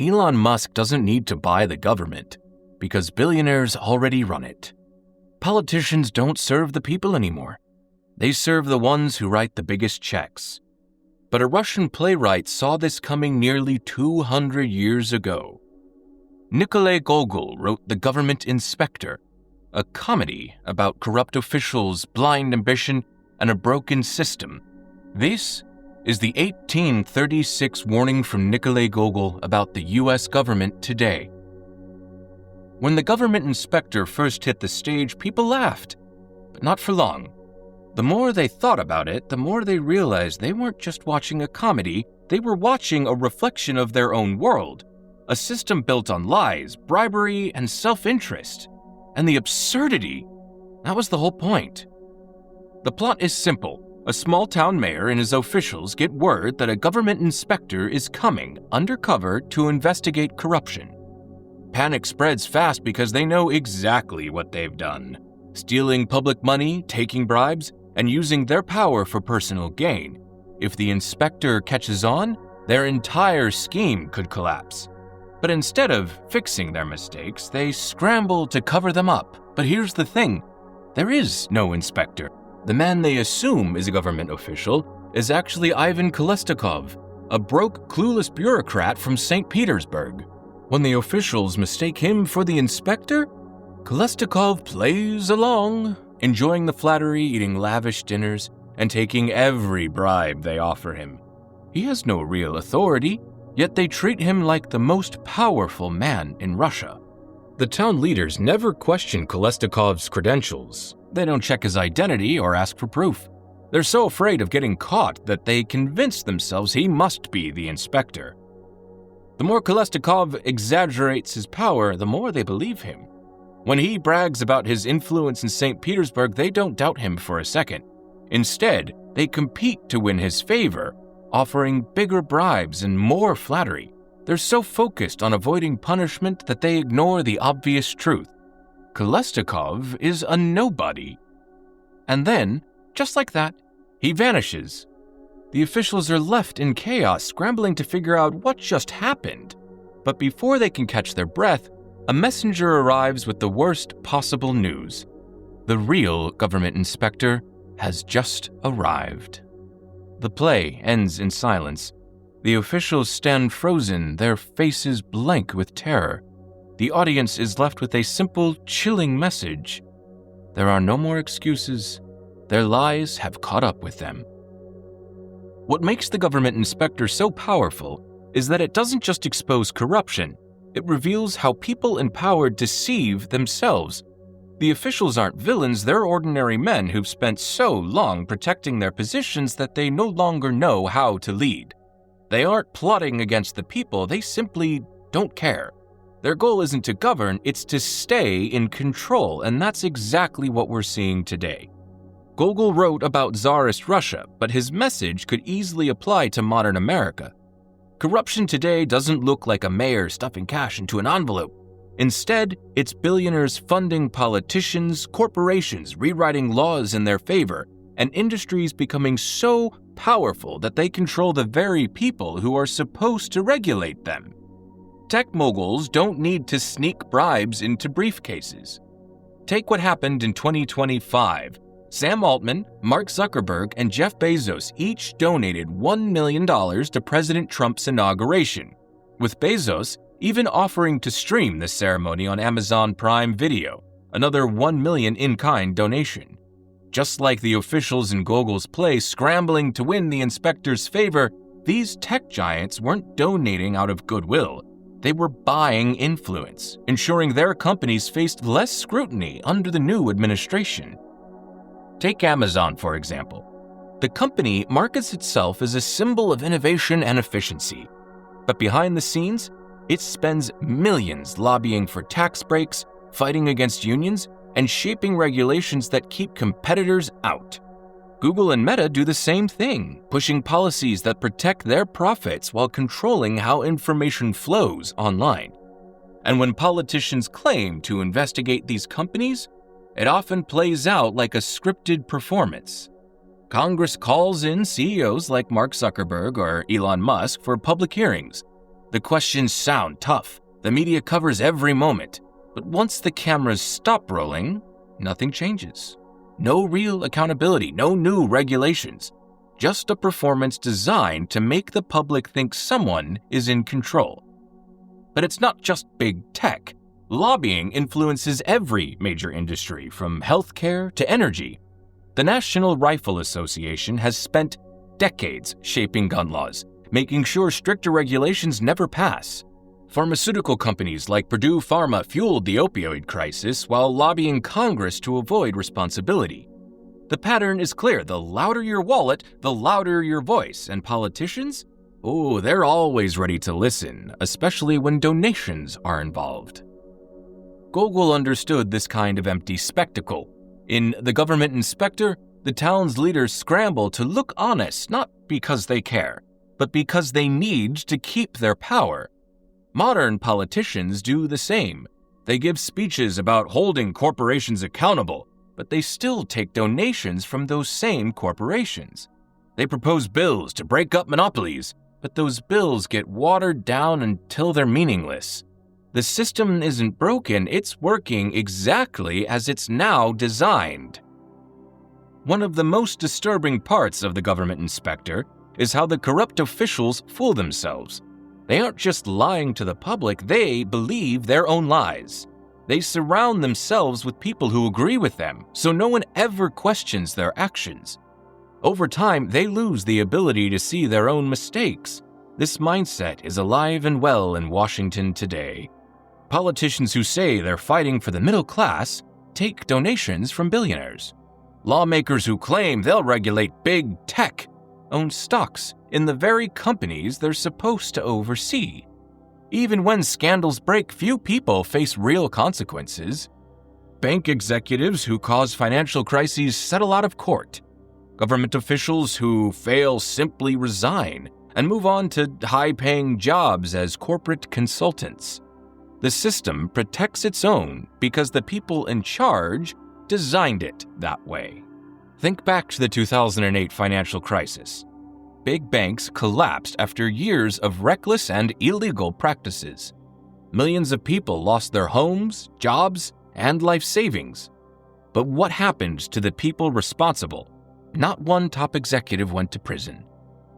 Elon Musk doesn't need to buy the government because billionaires already run it. Politicians don't serve the people anymore. They serve the ones who write the biggest checks. But a Russian playwright saw this coming nearly 200 years ago. Nikolai Gogol wrote The Government Inspector, a comedy about corrupt officials, blind ambition, and a broken system. This is the 1836 warning from Nikolai Gogol about the US government today. When The Government Inspector first hit the stage, people laughed, but not for long. The more they thought about it, the more they realized they weren't just watching a comedy, they were watching a reflection of their own world, a system built on lies, bribery, and self-interest. And the absurdity, that was the whole point. The plot is simple. A small-town mayor and his officials get word that a government inspector is coming undercover to investigate corruption. Panic spreads fast because they know exactly what they've done: stealing public money, taking bribes, and using their power for personal gain. If the inspector catches on, their entire scheme could collapse. But instead of fixing their mistakes, they scramble to cover them up. But here's the thing: there is no inspector. The man they assume is a government official is actually Ivan Kolesnikov, a broke, clueless bureaucrat from St. Petersburg. When the officials mistake him for the inspector, Kolesnikov plays along, enjoying the flattery, eating lavish dinners, and taking every bribe they offer him. He has no real authority, yet they treat him like the most powerful man in Russia. The town leaders never question Kolesnikov's credentials. They don't check his identity or ask for proof. They're so afraid of getting caught that they convince themselves he must be the inspector. The more Kolesnikov exaggerates his power, the more they believe him. When he brags about his influence in St. Petersburg, they don't doubt him for a second. Instead, they compete to win his favor, offering bigger bribes and more flattery. They're so focused on avoiding punishment that they ignore the obvious truth. Kolesnikov is a nobody. And then, just like that, he vanishes. The officials are left in chaos, scrambling to figure out what just happened. But before they can catch their breath, a messenger arrives with the worst possible news. The real government inspector has just arrived. The play ends in silence. The officials stand frozen, their faces blank with terror. The audience is left with a simple, chilling message. There are no more excuses. Their lies have caught up with them. What makes the government inspector so powerful is that it doesn't just expose corruption, it reveals how people in power deceive themselves. The officials aren't villains, they're ordinary men who've spent so long protecting their positions that they no longer know how to lead. They aren't plotting against the people, they simply don't care. Their goal isn't to govern, it's to stay in control, and that's exactly what we're seeing today. Gogol wrote about Tsarist Russia, but his message could easily apply to modern America. Corruption today doesn't look like a mayor stuffing cash into an envelope. Instead, it's billionaires funding politicians, corporations rewriting laws in their favor, and industries becoming so powerful that they control the very people who are supposed to regulate them. Tech moguls don't need to sneak bribes into briefcases. Take what happened in 2025. Sam Altman, Mark Zuckerberg, and Jeff Bezos each donated $1 million to President Trump's inauguration, with Bezos even offering to stream the ceremony on Amazon Prime Video, another $1 million in-kind donation. Just like the officials in Gogol's play scrambling to win the inspector's favor, these tech giants weren't donating out of goodwill. They were buying influence, ensuring their companies faced less scrutiny under the new administration. Take Amazon, for example. The company markets itself as a symbol of innovation and efficiency. But behind the scenes, it spends millions lobbying for tax breaks, fighting against unions, and shaping regulations that keep competitors out. Google and Meta do the same thing, pushing policies that protect their profits while controlling how information flows online. And when politicians claim to investigate these companies, it often plays out like a scripted performance. Congress calls in CEOs like Mark Zuckerberg or Elon Musk for public hearings. The questions sound tough, the media covers every moment, but once the cameras stop rolling, nothing changes. No real accountability, no new regulations, just a performance designed to make the public think someone is in control. But it's not just big tech. Lobbying influences every major industry, from healthcare to energy. The National Rifle Association has spent decades shaping gun laws, making sure stricter regulations never pass. Pharmaceutical companies like Purdue Pharma fueled the opioid crisis while lobbying Congress to avoid responsibility. The pattern is clear. The louder your wallet, the louder your voice. And politicians? Oh, they're always ready to listen, especially when donations are involved. Gogol understood this kind of empty spectacle. In The Government Inspector, the town's leaders scramble to look honest, not because they care, but because they need to keep their power. Modern politicians do the same. They give speeches about holding corporations accountable, but they still take donations from those same corporations. They propose bills to break up monopolies, but those bills get watered down until they're meaningless. The system isn't broken, it's working exactly as it's now designed. One of the most disturbing parts of The Government Inspector is how the corrupt officials fool themselves. They aren't just lying to the public, they believe their own lies. They surround themselves with people who agree with them, so no one ever questions their actions. Over time, they lose the ability to see their own mistakes. This mindset is alive and well in Washington today. Politicians who say they're fighting for the middle class take donations from billionaires. Lawmakers who claim they'll regulate big tech own stocks in the very companies they're supposed to oversee. Even when scandals break, few people face real consequences. Bank executives who cause financial crises settle out of court. Government officials who fail simply resign and move on to high-paying jobs as corporate consultants. The system protects its own because the people in charge designed it that way. Think back to the 2008 financial crisis. Big banks collapsed after years of reckless and illegal practices. Millions of people lost their homes, jobs, and life savings. But what happened to the people responsible? Not one top executive went to prison.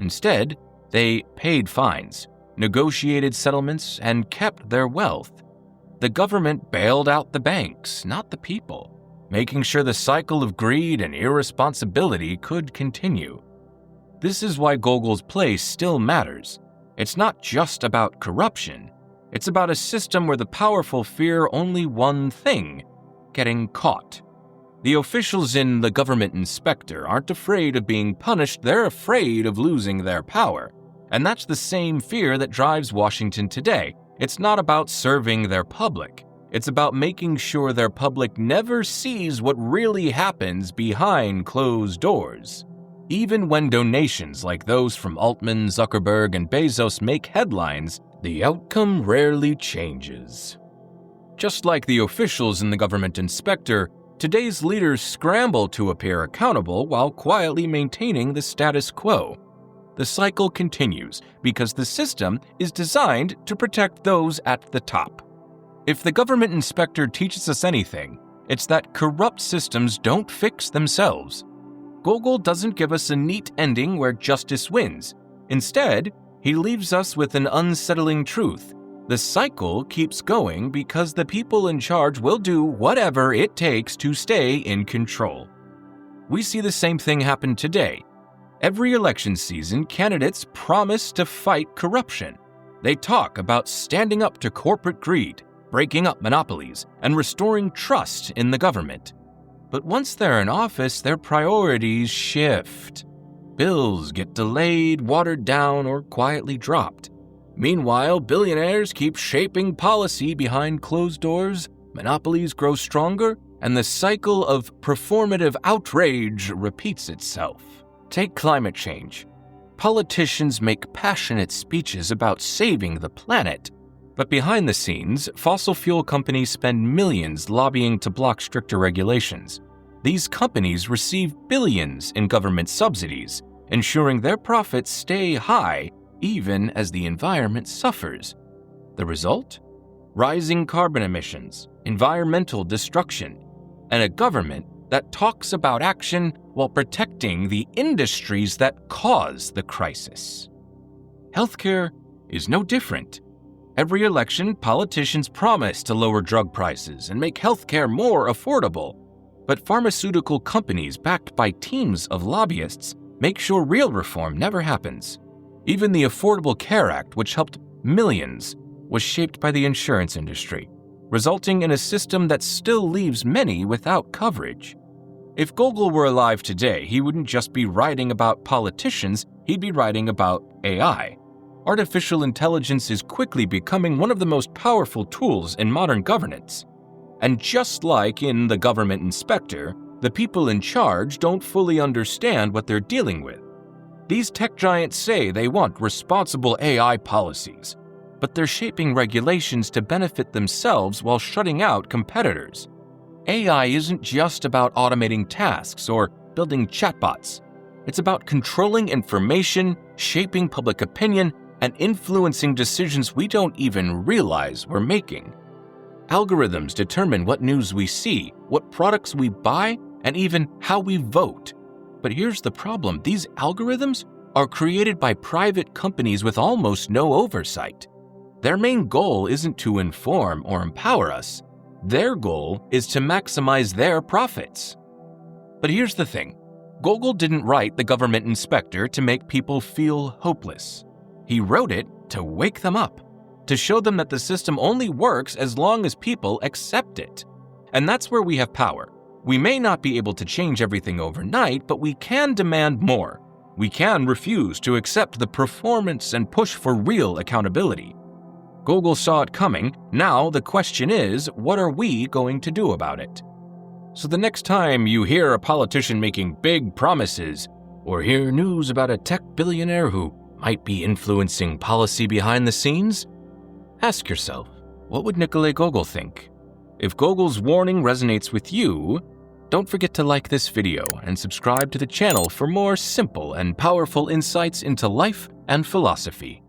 Instead, they paid fines, negotiated settlements, and kept their wealth. The government bailed out the banks, not the people, making sure the cycle of greed and irresponsibility could continue. This is why Gogol's place still matters. It's not just about corruption. It's about a system where the powerful fear only one thing: getting caught. The officials in The Government Inspector aren't afraid of being punished, they're afraid of losing their power. And that's the same fear that drives Washington today. It's not about serving their public. It's about making sure their public never sees what really happens behind closed doors. Even when donations like those from Altman, Zuckerberg, and Bezos make headlines, the outcome rarely changes. Just like the officials in The Government Inspector, today's leaders scramble to appear accountable while quietly maintaining the status quo. The cycle continues because the system is designed to protect those at the top. If The Government Inspector teaches us anything, it's that corrupt systems don't fix themselves. Gogol doesn't give us a neat ending where justice wins. Instead, he leaves us with an unsettling truth. The cycle keeps going because the people in charge will do whatever it takes to stay in control. We see the same thing happen today. Every election season, candidates promise to fight corruption. They talk about standing up to corporate greed, breaking up monopolies, and restoring trust in the government. But once they're in office, their priorities shift. Bills get delayed, watered down, or quietly dropped. Meanwhile, billionaires keep shaping policy behind closed doors, monopolies grow stronger, and the cycle of performative outrage repeats itself. Take climate change. Politicians make passionate speeches about saving the planet. But behind the scenes, fossil fuel companies spend millions lobbying to block stricter regulations. These companies receive billions in government subsidies, ensuring their profits stay high even as the environment suffers. The result? Rising carbon emissions, environmental destruction, and a government that talks about action while protecting the industries that cause the crisis. Healthcare is no different. Every election, politicians promise to lower drug prices and make healthcare more affordable. But pharmaceutical companies backed by teams of lobbyists make sure real reform never happens. Even the Affordable Care Act, which helped millions, was shaped by the insurance industry, resulting in a system that still leaves many without coverage. If Gogol were alive today, he wouldn't just be writing about politicians, he'd be writing about AI. Artificial intelligence is quickly becoming one of the most powerful tools in modern governance. And just like in The Government Inspector, the people in charge don't fully understand what they're dealing with. These tech giants say they want responsible AI policies, but they're shaping regulations to benefit themselves while shutting out competitors. AI isn't just about automating tasks or building chatbots. It's about controlling information, shaping public opinion, and influencing decisions we don't even realize we're making. Algorithms determine what news we see, what products we buy, and even how we vote. But here's the problem: these algorithms are created by private companies with almost no oversight. Their main goal isn't to inform or empower us. Their goal is to maximize their profits. But here's the thing: Gogol didn't write The Government Inspector to make people feel hopeless. He wrote it to wake them up, to show them that the system only works as long as people accept it. And that's where we have power. We may not be able to change everything overnight, but we can demand more. We can refuse to accept the performance and push for real accountability. Gogol saw it coming. Now the question is, what are we going to do about it? So the next time you hear a politician making big promises, or hear news about a tech billionaire who might be influencing policy behind the scenes, ask yourself, what would Nikolai Gogol think? If Gogol's warning resonates with you, don't forget to like this video and subscribe to the channel for more simple and powerful insights into life and philosophy.